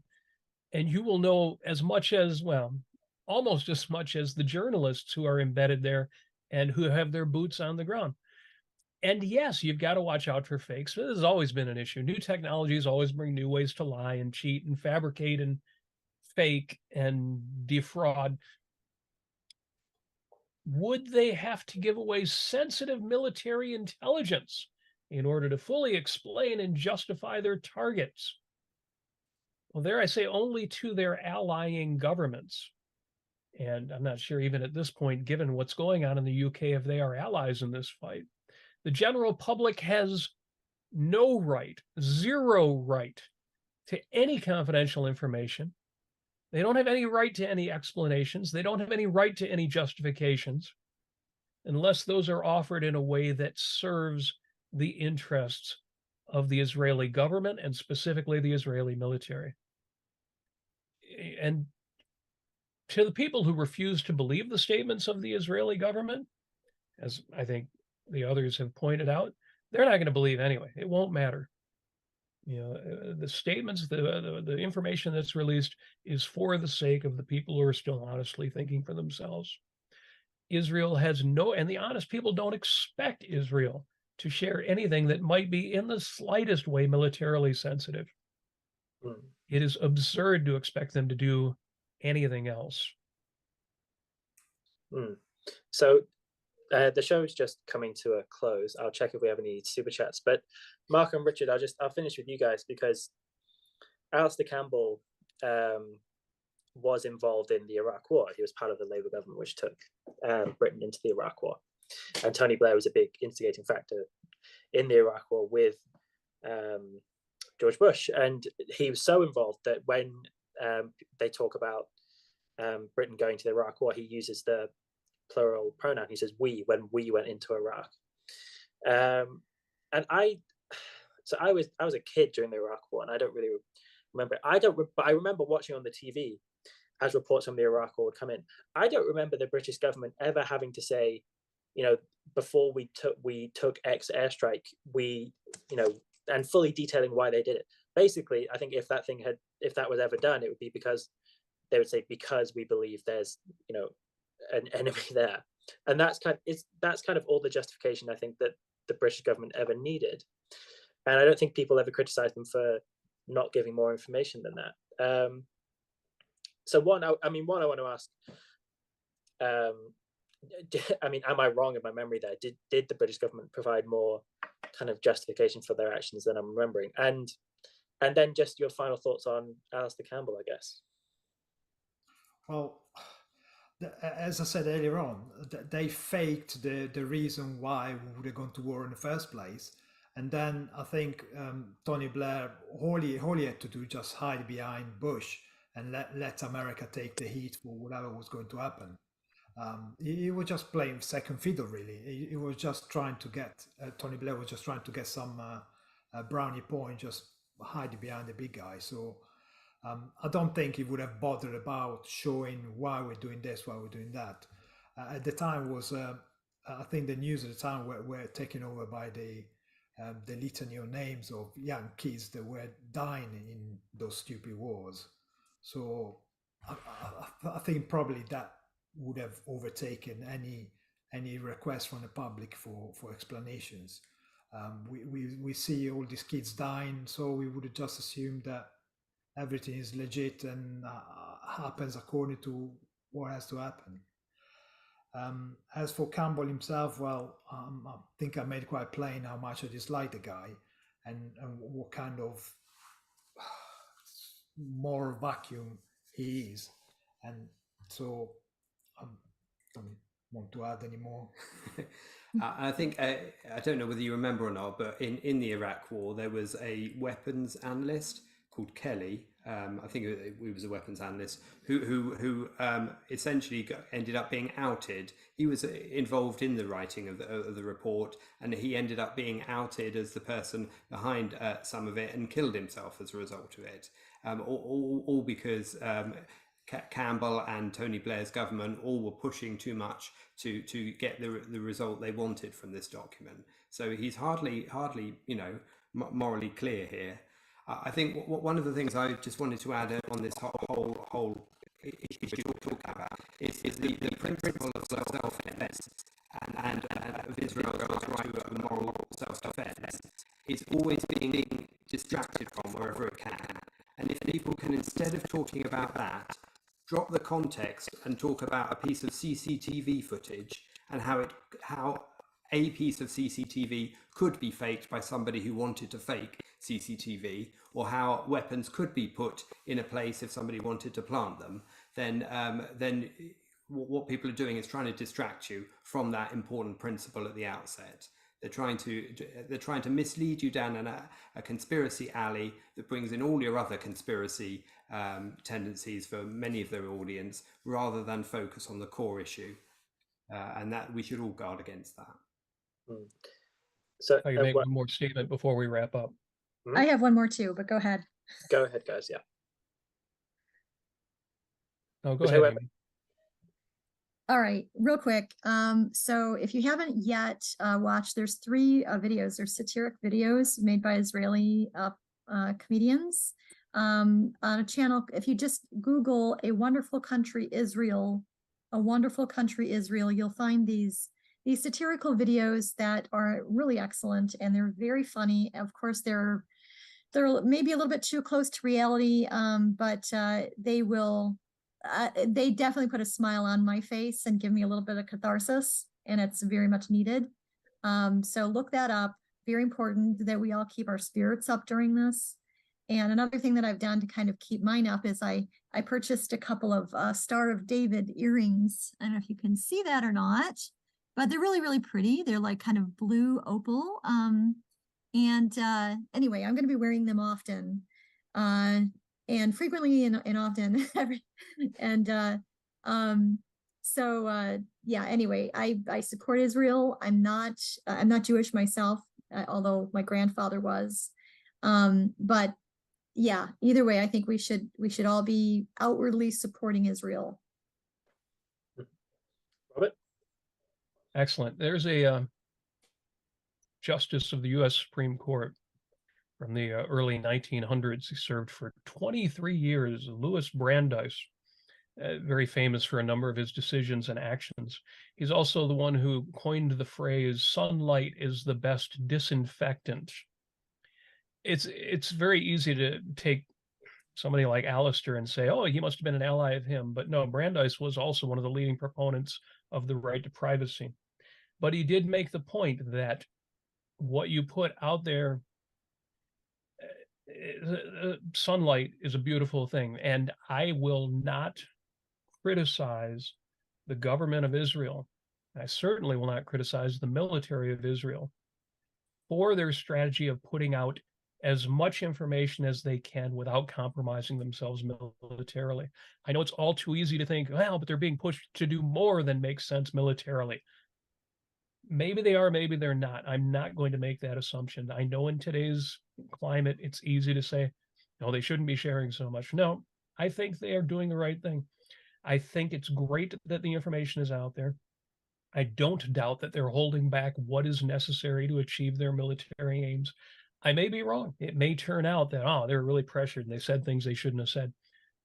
and you will know as much as, well, almost as much as the journalists who are embedded there and who have their boots on the ground. And yes, you've got to watch out for fakes. This has always been an issue. New technologies always bring new ways to lie and cheat and fabricate and fake and defraud. Would they have to give away sensitive military intelligence in order to fully explain and justify their targets? Well, there I say only to their allying governments. And I'm not sure even at this point, given what's going on in the UK, if they are allies in this fight. The general public has no right, zero right to any confidential information. They don't have any right to any explanations. They don't have any right to any justifications unless those are offered in a way that serves the interests of the Israeli government and specifically the Israeli military. And to the people who refuse to believe the statements of the Israeli government, as I think the others have pointed out, they're not going to believe anyway. It won't matter. You know, the statements, the information that's released is for the sake of the people who are still honestly thinking for themselves. Israel has no, and the honest people don't expect Israel to share anything that might be in the slightest way militarily sensitive. It is absurd to expect them to do anything else. So the show is just coming to a close. I'll check if we have any super chats. But Mark and Richard, I'll finish with you guys because Alistair Campbell was involved in the Iraq War. He was part of the Labour government which took Britain into the Iraq War. And Tony Blair was a big instigating factor in the Iraq War with George Bush. And he was so involved that when they talk about Britain going to the Iraq War, he uses the plural pronoun. He says we when we went into Iraq. And I was a kid during the Iraq War, and I don't really remember. But I remember watching on the TV as reports from the Iraq War would come in. I don't remember the British government ever having to say, you know, before we took X airstrike, and fully detailing why they did it. Basically, I think if that was ever done, it would be because they would say because we believe there's, you know, an enemy there, and that's kind of all the justification I think that the British government ever needed. And I don't think people ever criticized them for not giving more information than that. So one, I want to ask, I mean, am I wrong in my memory there? Did the British government provide more kind of justification for their actions than I'm remembering? And then just your final thoughts on Alistair Campbell, I guess. Well, as I said earlier on, they faked the reason why we would have gone to war in the first place. And then I think Tony Blair, all he had to do just hide behind Bush and let America take the heat for whatever was going to happen. He was just playing second fiddle, really. He was just trying to get, Tony Blair was just trying to get some brownie point, just hiding behind the big guy. So I don't think he would have bothered about showing why we're doing this, why we're doing that. At the time was, I think the news at the time were taken over by the litany of names of young kids that were dying in those stupid wars. So I think probably that would have overtaken any request from the public for explanations. We see all these kids dying, so we would have just assumed that everything is legit and happens according to what has to happen. As for Campbell himself, well, I think I made quite plain how much I dislike the guy and what kind of moral vacuum he is. And so I don't want to add any more. I think, I don't know whether you remember or not, but in the Iraq War, there was a weapons analyst called Kelly. I think he was a weapons analyst who essentially ended up being outed. He was involved in the writing of the report, and he ended up being outed as the person behind some of it and killed himself as a result of it. All because Campbell and Tony Blair's government all were pushing too much to get the result they wanted from this document. So he's hardly morally clear here. I think one of the things I just wanted to add on this whole issue you're talking about is the principle of self-defense and of Israel's right to a moral self-defense is always being distracted from wherever it can. And if people can, instead of talking about that, drop the context and talk about a piece of CCTV footage and how a piece of CCTV could be faked by somebody who wanted to fake CCTV, or how weapons could be put in a place if somebody wanted to plant them, then what people are doing is trying to distract you from that important principle at the outset. They're trying to mislead you down a conspiracy alley that brings in all your other conspiracy tendencies for many of their audience, rather than focus on the core issue, and that we should all guard against that. So I can make one more statement before we wrap up. I have one more too, but go ahead. Go ahead, guys. Yeah. No, go ahead, Amy. All right, real quick. So if you haven't yet watched, there's 3 videos. There's satiric videos made by Israeli comedians on a channel. If you just Google "A Wonderful Country Israel," you'll find these satirical videos that are really excellent, and they're very funny. Of course, they're maybe a little bit too close to reality, but they definitely put a smile on my face and give me a little bit of catharsis, and it's very much needed. So look that up. Very important that we all keep our spirits up during this. And another thing that I've done to kind of keep mine up is I purchased a couple of Star of David earrings. I don't know if you can see that or not, but they're really, really pretty. They're like kind of blue opal. Anyway, I'm going to be wearing them often. And frequently and often. Yeah, anyway, I support Israel. I'm not Jewish myself, although my grandfather was. But yeah, either way, I think we should all be outwardly supporting Israel. Robert? Excellent. There's a justice of the U.S. Supreme Court from the early 1900s. He served for 23 years, Louis Brandeis, very famous for a number of his decisions and actions. He's also the one who coined the phrase, "Sunlight is the best disinfectant." It's very easy to take somebody like Alistair and say, oh, he must have been an ally of him. But no, Brandeis was also one of the leading proponents of the right to privacy. But he did make the point that what you put out there, sunlight is a beautiful thing. And I will not criticize the government of Israel. I certainly will not criticize the military of Israel for their strategy of putting out as much information as they can without compromising themselves militarily. I know it's all too easy to think, well, but they're being pushed to do more than makes sense militarily. Maybe they are, maybe they're not. I'm not going to make that assumption. I know in today's climate, it's easy to say, no, they shouldn't be sharing so much. No, I think they are doing the right thing. I think it's great that the information is out there. I don't doubt that they're holding back what is necessary to achieve their military aims. I may be wrong. It may turn out that, oh, they're really pressured and they said things they shouldn't have said.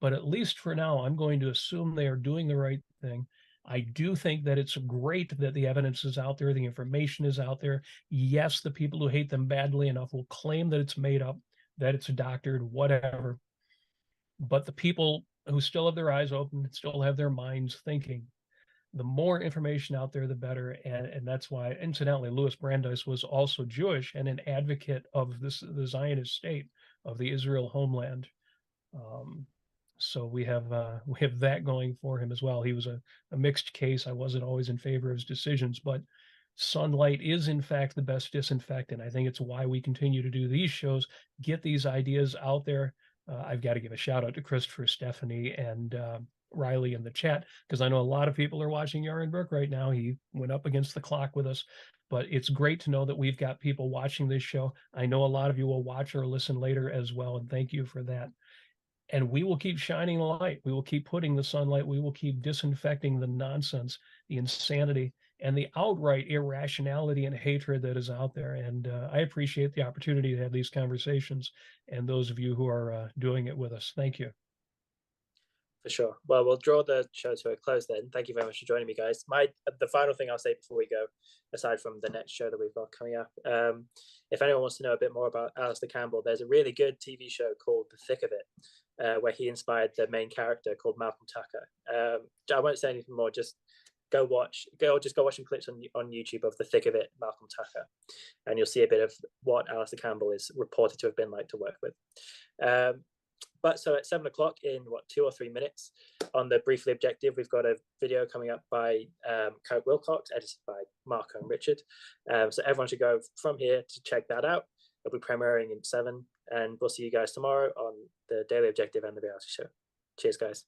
But at least for now, I'm going to assume they are doing the right thing. I do think that it's great that the evidence is out there, the information is out there. Yes, the people who hate them badly enough will claim that it's made up, that it's doctored, whatever. But the people who still have their eyes open, still have their minds thinking, the more information out there, the better. And that's why, incidentally, Louis Brandeis was also Jewish and an advocate of the Zionist state, of the Israel homeland. So we have that going for him as well. He was a mixed case. I wasn't always in favor of his decisions, but sunlight is in fact the best disinfectant. I think it's why we continue to do these shows, get these ideas out there. I've got to give a shout out to Christopher, Stephanie, and Riley in the chat, because I know a lot of people are watching Yaron Brook right now. He went up against the clock with us, but it's great to know that we've got people watching this show. I know a lot of you will watch or listen later as well, and thank you for that. And we will keep shining the light. We will keep putting the sunlight. We will keep disinfecting the nonsense, the insanity, and the outright irrationality and hatred that is out there. And I appreciate the opportunity to have these conversations, and those of you who are doing it with us. Thank you. For sure. Well, we'll draw the show to a close then. Thank you very much for joining me, guys. The final thing I'll say before we go, aside from the next show that we've got coming up, if anyone wants to know a bit more about Alistair Campbell, there's a really good TV show called The Thick of It, where he inspired the main character called Malcolm Tucker. I won't say anything more. Just go watch some clips on YouTube of The Thick of It, Malcolm Tucker, and you'll see a bit of what Alistair Campbell is reported to have been like to work with. But so at 7 o'clock, in 2 or 3 minutes, on the Briefly Objective, we've got a video coming up by Kirk Wilcox, edited by Marco and Richard. So everyone should go from here to check that out. It'll be premiering in 7, and we'll see you guys tomorrow on the Daily Objective and the reality show. Cheers, guys.